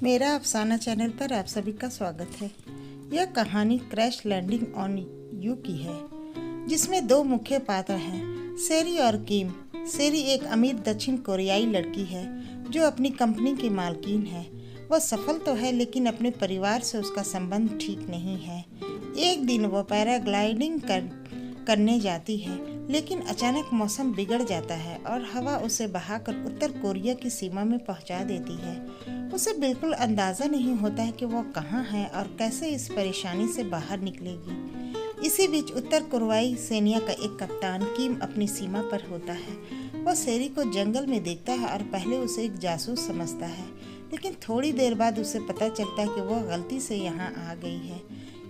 मेरा अफसाना चैनल पर आप सभी का स्वागत है। यह कहानी क्रैश लैंडिंग ऑन यू की है, जिसमें दो मुख्य पात्र हैं, सेरी और किम। सेरी एक अमीर दक्षिण कोरियाई लड़की है जो अपनी कंपनी की मालकिन है। वह सफल तो है, लेकिन अपने परिवार से उसका संबंध ठीक नहीं है। एक दिन वह पैराग्लाइडिंग करने जाती है, लेकिन अचानक मौसम बिगड़ जाता है और हवा उसे बहाकर उत्तर कोरिया की सीमा में पहुंचा देती है। उसे बिल्कुल अंदाज़ा नहीं होता है कि वह कहाँ है और कैसे इस परेशानी से बाहर निकलेगी। इसी बीच उत्तर कोरियाई सेना का एक कप्तान किम अपनी सीमा पर होता है। वह सेरी को जंगल में देखता है और पहले उसे एक जासूस समझता है, लेकिन थोड़ी देर बाद उसे पता चलता है कि वह गलती से यहाँ आ गई है।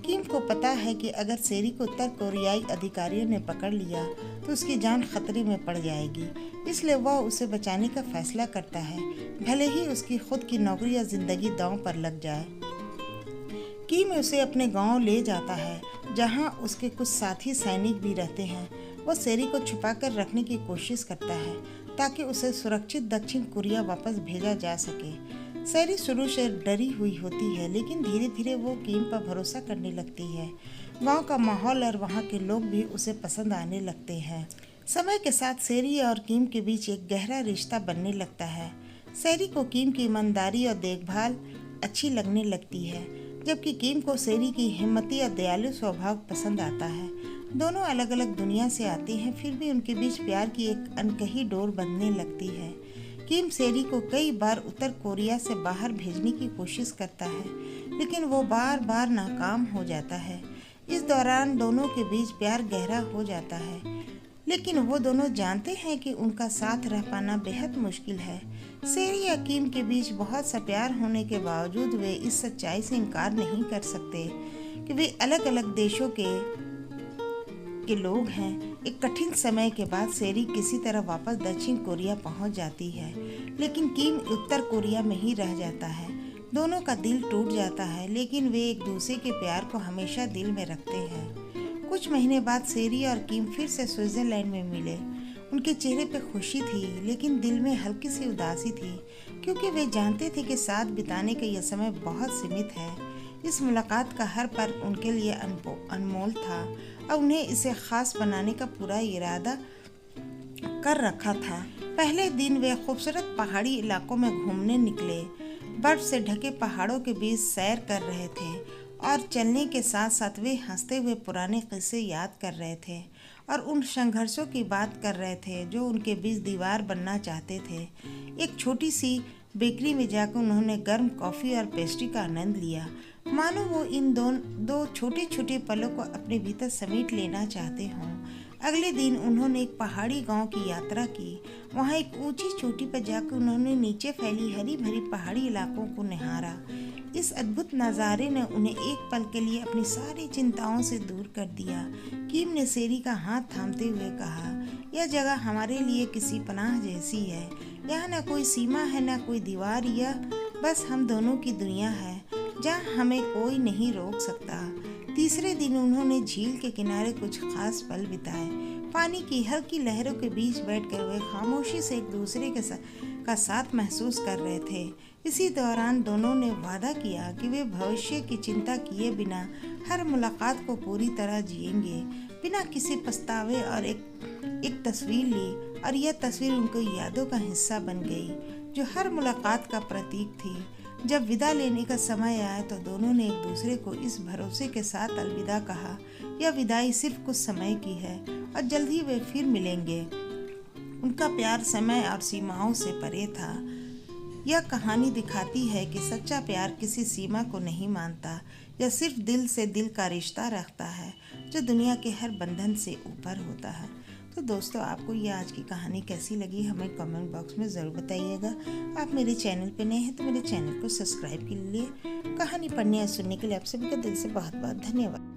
किम को पता है कि अगर सेरी को उत्तर कोरियाई अधिकारियों ने पकड़ लिया तो उसकी जान खतरे में पड़ जाएगी, इसलिए वह उसे बचाने का फैसला करता है, भले ही उसकी खुद की नौकरी या जिंदगी दांव पर लग जाए। किम उसे अपने गांव ले जाता है, जहां उसके कुछ साथी सैनिक भी रहते हैं। वह सेरी को छुपाकर रखने की कोशिश करता है ताकि उसे सुरक्षित दक्षिण कोरिया वापस भेजा जा सके। सेरी शुरू से डरी हुई होती है, लेकिन धीरे धीरे वो किम पर भरोसा करने लगती है। गांव का माहौल और वहाँ के लोग भी उसे पसंद आने लगते हैं। समय के साथ सेरी और किम के बीच एक गहरा रिश्ता बनने लगता है। सेरी को किम की ईमानदारी और देखभाल अच्छी लगने लगती है, जबकि किम को सेरी की हिम्मती और दयालु स्वभाव पसंद आता है। दोनों अलग अलग दुनिया से आते हैं, फिर भी उनके बीच प्यार की एक अनकही डोर बंधने लगती है। किम सेरी को कई बार उत्तर कोरिया से बाहर भेजने की कोशिश करता है, लेकिन वो बार बार नाकाम हो जाता है। इस दौरान दोनों के बीच प्यार गहरा हो जाता है, लेकिन वो दोनों जानते हैं कि उनका साथ रह पाना बेहद मुश्किल है। सेरी या किम के बीच बहुत सा प्यार होने के बावजूद वे इस सच्चाई से इनकार नहीं कर सकते कि वे अलग अलग देशों के लोग हैं। एक कठिन समय के बाद सेरी किसी तरह वापस दक्षिण कोरिया पहुंच जाती है, लेकिन किम उत्तर कोरिया में ही रह जाता है। दोनों का दिल टूट जाता है, लेकिन वे एक दूसरे के प्यार को हमेशा दिल में रखते हैं। कुछ महीने बाद सेरी और किम फिर से स्विट्जरलैंड में मिले। उनके चेहरे पे खुशी थी, लेकिन दिल में हल्की सी उदासी थी, क्योंकि वे जानते थे कि साथ बिताने का यह समय बहुत सीमित है। इस मुलाकात का हर पल उनके लिए अनमोल था और उन्हें इसे खास बनाने का पूरा इरादा कर रखा था। पहले दिन वे खूबसूरत पहाड़ी इलाकों में घूमने निकले, बर्फ से ढके पहाड़ों के बीच सैर कर रहे थे और चलने के साथ साथ वे हंसते हुए पुराने किस्से याद कर रहे थे और उन संघर्षों की बात कर रहे थे जो उनके बीच दीवार बनना चाहते थे। एक छोटी सी बेकरी में जाकर उन्होंने गर्म कॉफ़ी और पेस्ट्री का आनंद लिया, मानो वो इन दो छोटे छोटे पलों को अपने भीतर समेट लेना चाहते हों। अगले दिन उन्होंने एक पहाड़ी गांव की यात्रा की। वहां एक ऊंची चोटी पर जाकर उन्होंने नीचे फैली हरी भरी पहाड़ी इलाकों को निहारा। इस अद्भुत नज़ारे ने उन्हें एक पल के लिए अपनी सारी चिंताओं से दूर कर दिया। किम ने सेरी का हाथ थामते हुए कहा, यह जगह हमारे लिए किसी पनाह जैसी है। यहाँ न कोई सीमा है, न कोई दीवार, यह बस हम दोनों की दुनिया है जहाँ हमें कोई नहीं रोक सकता। तीसरे दिन उन्होंने झील के किनारे कुछ खास पल बिताए। पानी की हल्की लहरों के बीच बैठकर वे खामोशी से एक दूसरे का साथ महसूस कर रहे थे। इसी दौरान दोनों ने वादा किया कि वे भविष्य की चिंता किए बिना हर मुलाकात को पूरी तरह जिएंगे, बिना किसी पछतावे, और एक तस्वीर ली, और यह तस्वीर उनकी यादों का हिस्सा बन गई, जो हर मुलाकात का प्रतीक थी। जब विदा लेने का समय आया तो दोनों ने एक दूसरे को इस भरोसे के साथ अलविदा कहा, यह विदाई सिर्फ कुछ समय की है और जल्द ही वे फिर मिलेंगे। उनका प्यार समय और सीमाओं से परे था। यह कहानी दिखाती है कि सच्चा प्यार किसी सीमा को नहीं मानता, यह सिर्फ दिल से दिल का रिश्ता रखता है, जो दुनिया के हर बंधन से ऊपर होता है। तो दोस्तों, आपको ये आज की कहानी कैसी लगी हमें कमेंट बॉक्स में ज़रूर बताइएगा। आप मेरे चैनल पे नए हैं तो मेरे चैनल को सब्सक्राइब के लिए, कहानी पढ़ने या सुनने के लिए आप सभी का दिल से बहुत बहुत धन्यवाद।